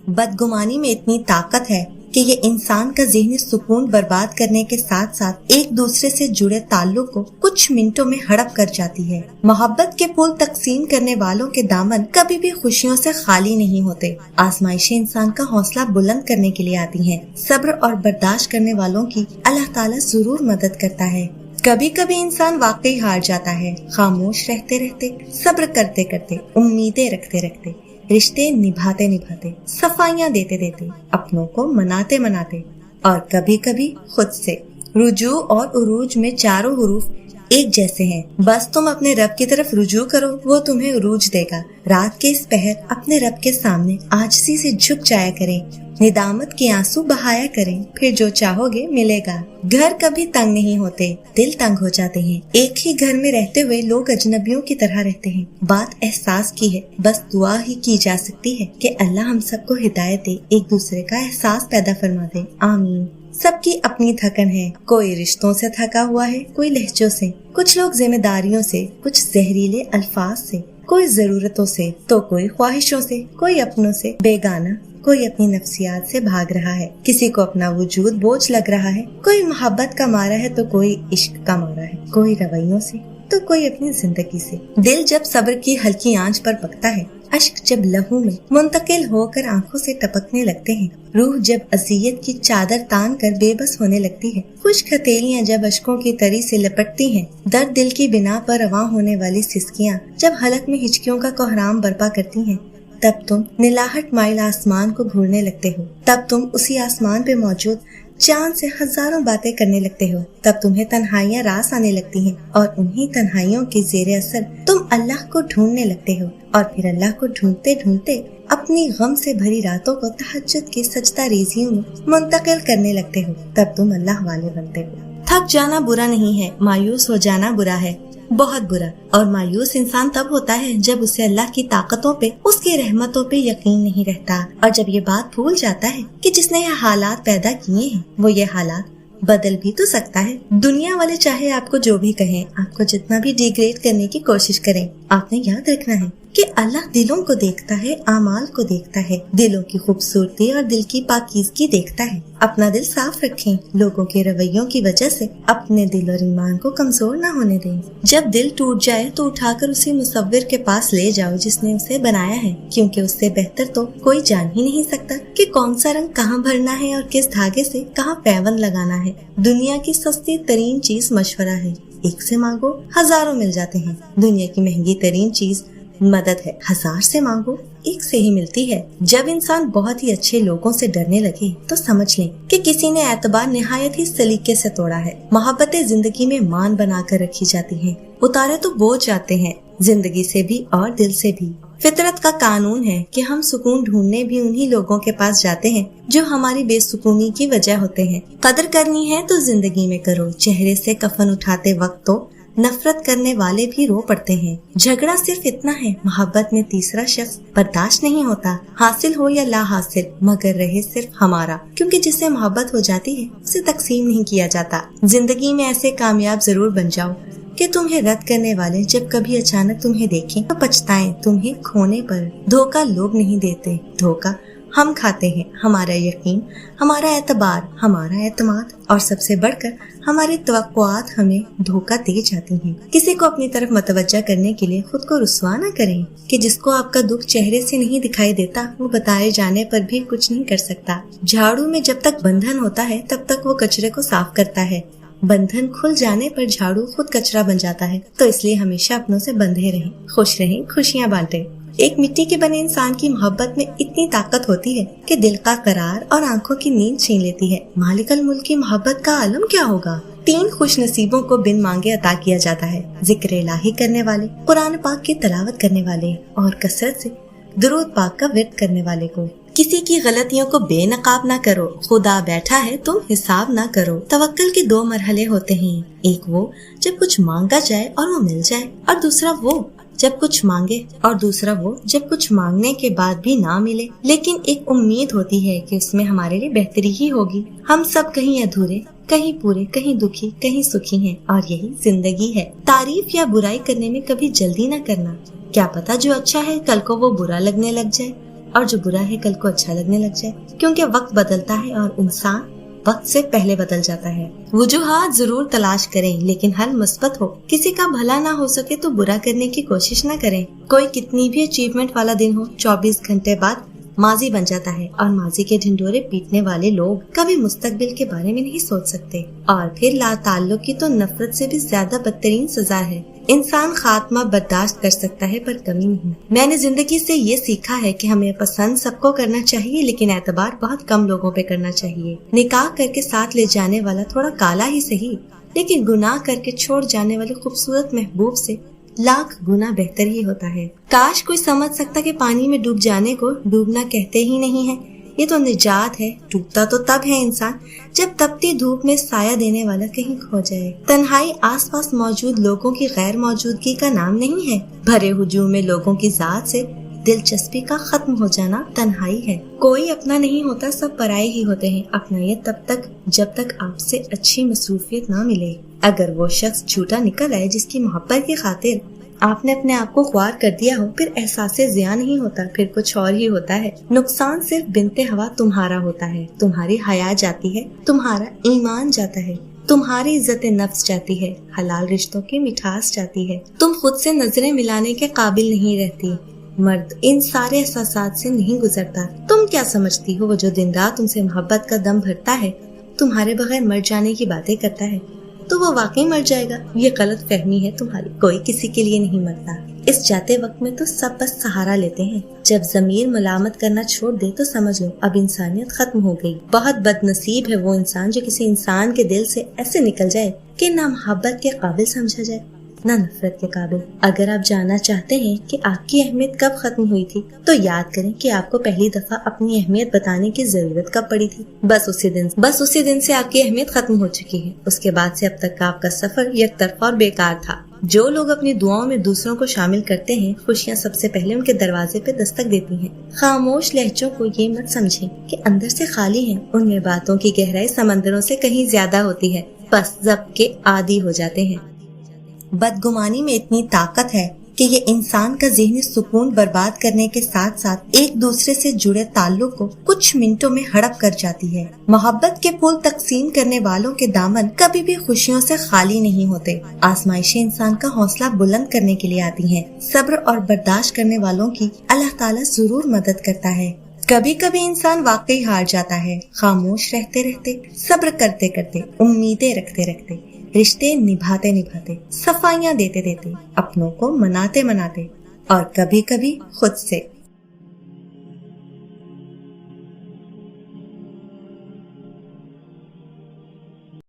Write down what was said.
बदगुमानी में इतनी ताकत है कि ये इंसान का ज़हनी सुकून बर्बाद करने के साथ साथ एक दूसरे से जुड़े ताल्लुक को कुछ मिनटों में हड़प कर जाती है। मोहब्बत के फूल तकसीम करने वालों के दामन कभी भी खुशियों से खाली नहीं होते। आजमाइशें इंसान का हौसला बुलंद करने के लिए आती हैं। सब्र और बर्दाश्त करने वालों की अल्लाह ताला जरूर मदद करता है। कभी कभी इंसान वाकई हार जाता है। खामोश रहते रहते, सब्र करते करते, उम्मीदें रखते रखते, रिश्ते निभाते निभाते, सफाइयाँ देते देते, अपनों को मनाते मनाते और कभी कभी खुद से। रुजू और उरूज में चारों हुरूफ एक जैसे हैं। बस तुम अपने रब की तरफ रुजू करो, वो तुम्हें उरूज देगा। रात के इस पहर अपने रब के सामने आजिज़ी से झुक जाया करें, निदामत के आंसू बहाया करें, फिर जो चाहोगे मिलेगा। घर कभी तंग नहीं होते, दिल तंग हो जाते हैं। एक ही घर में रहते हुए लोग अजनबियों की तरह रहते हैं। बात एहसास की है, बस दुआ ही की जा सकती है कि अल्लाह हम सबको हिदायत दे, एक दूसरे का एहसास पैदा फरमा दे। आमीन। सबकी अपनी थकन है। कोई रिश्तों से थका हुआ है, कोई लहजों से, कुछ लोग जिम्मेदारियों से, कुछ जहरीले अल्फाज से, कोई जरूरतों से, तो कोई ख्वाहिशों से, कोई अपनों से बेगाना, कोई अपनी नफ्सियात से भाग रहा है। किसी को अपना वजूद बोझ लग रहा है। कोई मोहब्बत का मारा है तो कोई इश्क का मारा है, कोई रवैयों से तो कोई अपनी जिंदगी से। दिल जब सब्र की हल्की आंच पर पकता है, अश्क जब लहू में मुंतकिल होकर आंखों से टपकने लगते हैं, रूह जब अज़ियत की चादर तान कर बेबस होने लगती है, खुश्क हथेलियां जब अश्कों की तरी से लपटती हैं, दर्द दिल की बिना पर रवा होने वाली सिसकियां जब हलक में हिचकियों का कोहराम बर्पा करती हैं, तब तुम नीलाहट माइल आसमान को घूरने लगते हो। तब तुम उसी आसमान पे मौजूद चांद से हजारों बातें करने लगते हो। तब तुम्हें तन्हाइयां रास आने लगती हैं और उन्हीं तन्हाइयों के जेरे असर तुम अल्लाह को ढूंढने लगते हो और फिर अल्लाह को ढूंढते ढूंढते अपनी गम से भरी रातों को तहज्जुद की सजदा रेजियों में मुंतकिल करने लगते हो। तब तुम अल्लाह वाले बनते हो। थक जाना बुरा नहीं है, मायूस हो जाना बुरा है, बहुत बुरा। और मायूस इंसान तब होता है जब उसे अल्लाह की ताकतों पे, उसकी रहमतों पे यकीन नहीं रहता, और जब ये बात भूल जाता है कि जिसने ये हालात पैदा किए हैं वो ये हालात बदल भी तो सकता है। दुनिया वाले चाहे आपको जो भी कहें, आपको जितना भी डिग्रेड करने की कोशिश करें, आपने याद रखना है कि अल्लाह दिलों को देखता है, आमाल को देखता है, दिलों की खूबसूरती और दिल की पाकीज़गी देखता है। अपना दिल साफ रखें, लोगों के रवैयों की वजह से अपने दिल और ईमान को कमजोर ना होने दें। जब दिल टूट जाए तो उठाकर उसी मुसव्विर के पास ले जाओ जिसने उसे बनाया है, क्योंकि उससे बेहतर तो कोई जान ही नहीं सकता कि कौन सा रंग कहाँ भरना है और किस धागे से कहाँ पैबंद लगाना है। दुनिया की सस्ती तरीन चीज मशवरा है, एक से मांगो हजारों मिल जाते हैं। दुनिया की महंगी तरीन चीज मदद है, 1000 से मांगो एक से ही मिलती है। जब इंसान बहुत ही अच्छे लोगों से डरने लगे तो समझ लें कि किसी ने एतबार निहायत ही सलीके से तोड़ा है। मोहब्बतें जिंदगी में मान बना कर रखी जाती हैं, उतारे तो बोझ जाते हैं, जिंदगी से भी और दिल से भी। फितरत का कानून है कि हम सुकून ढूंढने भी उन्हीं लोगों के पास जाते हैं जो हमारी बेसुकूनी की वजह होते हैं। कदर करनी है तो जिंदगी में करो, चेहरे से कफन उठाते वक्त तो नफरत करने वाले भी रो पड़ते हैं। झगड़ा सिर्फ इतना है, मोहब्बत में तीसरा शख्स बर्दाश्त नहीं होता, हासिल हो या ला हासिल, मगर रहे सिर्फ हमारा, क्योंकि जिससे मोहब्बत हो जाती है उसे तकसीम नहीं किया जाता। जिंदगी में ऐसे कामयाब जरूर बन जाओ कि तुम्हें रद्द करने वाले जब कभी अचानक तुम्हें देखें तो पछताएं। तुम्हें खोने पर धोखा लोग नहीं देते, धोखा हम खाते हैं। हमारा यकीन, हमारा एतबार, हमारा एतमाद और सबसे बढ़कर हमारी तवक्कुआत हमें धोखा दे जाती हैं। किसी को अपनी तरफ मतवज्जा करने के लिए खुद को रुस्वा न करें कि जिसको आपका दुख चेहरे से नहीं दिखाई देता वो बताए जाने पर भी कुछ नहीं कर सकता। झाड़ू में जब तक बंधन होता है तब तक वो कचरे को साफ करता है, बंधन खुल जाने पर झाड़ू खुद कचरा बन जाता है। तो इसलिए हमेशा अपनों से बंधे रहें, खुश रहें, खुशियाँ बांटें। एक मिट्टी के बने इंसान की मोहब्बत में इतनी ताकत होती है कि दिल का करार और आंखों की नींद छीन लेती है। मालिकल मुल्क की मोहब्बत का आलम क्या होगा। 3 खुश नसीबों को बिन मांगे अता किया जाता है, जिक्र इलाही करने वाले, कुरान पाक की तिलावत करने वाले और कसरत से दुरूद पाक का विर्द करने वाले को। किसी की गलतियों को बेनकाब ना करो, खुदा बैठा है तुम हिसाब ना करो। तवक्कल के 2 मरहले होते हैं, एक वो जब कुछ मांगा जाए और वो मिल जाए, और दूसरा वो जब कुछ मांगे और दूसरा वो जब कुछ मांगने के बाद भी ना मिले, लेकिन एक उम्मीद होती है कि उसमें हमारे लिए बेहतरी ही होगी। हम सब कहीं अधूरे, कहीं पूरे, कहीं दुखी, कहीं सुखी हैं, और यही जिंदगी है। तारीफ या बुराई करने में कभी जल्दी न करना, क्या पता जो अच्छा है कल को वो बुरा लगने लग जाए। और जो बुरा है कल को अच्छा लगने लग जाए, क्योंकि वक्त बदलता है और इंसान वक्त से पहले बदल जाता है। वजूहात जरूर तलाश करें, लेकिन हल मुस्बत हो। किसी का भला ना हो सके तो बुरा करने की कोशिश न करें। कोई कितनी भी अचीवमेंट वाला दिन हो, 24 घंटे बाद माजी बन जाता है, और माजी के ढिंढोरे पीटने वाले लोग कभी मुस्तकबिल के बारे में नहीं सोच सकते। और फिर लाताल्लुक की तो नफरत से भी ज्यादा बदतरीन सजा है। इंसान खात्मा बर्दाश्त कर सकता है, पर कमी नहीं। मैंने जिंदगी से ये सीखा है कि हमें पसंद सबको करना चाहिए, लेकिन एतबार बहुत कम लोगों पे करना चाहिए। निकाह करके साथ ले जाने वाला थोड़ा काला ही सही, लेकिन गुनाह करके छोड़ जाने वाले खूबसूरत महबूब से लाख गुना बेहतर ही होता है। काश कोई समझ सकता कि पानी में डूब जाने को डूबना कहते ही नहीं है, ये तो निजात है। डूबता तो तब है इंसान जब तपती धूप में साया देने वाला कहीं खो जाए। तन्हाई आसपास मौजूद लोगों की गैर मौजूदगी का नाम नहीं है। भरे हुजूम में लोगों की जात से दिलचस्पी का खत्म हो जाना तन्हाई है। कोई अपना नहीं होता, सब पराये ही होते हैं। अपनाइए तब तक जब तक आपसे अच्छी मसरूफियत ना मिले। अगर वो शख्स झूठा निकल आए जिसकी मोहब्बत की खातिर आपने अपने आप को ख्वार कर दिया हो, फिर एहसास ज़िया नहीं होता, फिर कुछ और ही होता है। नुकसान सिर्फ बिनते हवा तुम्हारा होता है। तुम्हारी हया जाती है, तुम्हारा ईमान जाता है, तुम्हारी इज्जत नफ्स जाती है, हलाल रिश्तों की मिठास जाती है। तुम खुद से नजरें मिलाने के काबिल नहीं रहती। मर्द इन सारे एहसासात से नहीं गुजरता। तुम क्या समझती हो, वो जो दिन रात तुमसे मोहब्बत का दम भरता है, तुम्हारे बगैर मर जाने की बातें करता है, तो वो वाकई मर जाएगा। ये गलत फहमी है तुम्हारी। कोई किसी के लिए नहीं मरता। इस जाते वक्त में तो सब बस सहारा लेते हैं। जब ज़मीर मुलामत करना छोड़ दे तो समझ लो अब इंसानियत खत्म हो गई। बहुत बदनसीब है वो इंसान जो किसी इंसान के दिल से ऐसे निकल जाए कि ना मोहब्बत के काबिल समझा जाए, ना नफरत के काबिल। अगर आप जानना चाहते हैं कि आपकी अहमियत कब खत्म हुई थी, तो याद करें कि आपको पहली दफा अपनी अहमियत बताने की जरूरत कब पड़ी थी। बस उसी दिन से आपकी अहमियत खत्म हो चुकी है। उसके बाद से अब तक का आपका सफर यकतरफा और बेकार था। जो लोग अपनी दुआओं में दूसरों को शामिल करते हैं, खुशियाँ सबसे पहले उनके दरवाजे पे दस्तक देती हैं। खामोश लहजों को ये मत समझें कि अंदर से खाली हैं। उनमें बातों की गहराई समंदरों से कहीं ज्यादा होती है। बस जब्त के आदी हो जाते हैं। बदगुमानी में इतनी ताकत है कि ये इंसान का ज़हनी सुकून बर्बाद करने के साथ साथ एक दूसरे से जुड़े ताल्लुक को कुछ मिनटों में हड़प कर जाती है। मोहब्बत के फूल तकसीम करने वालों के दामन कभी भी खुशियों से खाली नहीं होते। आजमाइशें इंसान का हौसला बुलंद करने के लिए आती हैं। सब्र और बर्दाश्त करने वालों की अल्लाह ताला जरूर मदद करता है। कभी कभी इंसान वाकई हार जाता है। खामोश रहते रहते, सब्र करते करते, उम्मीदें रखते रखते, रिश्ते निभाते निभाते, सफाइयाँ देते देते, अपनों को मनाते मनाते, और कभी कभी खुद से।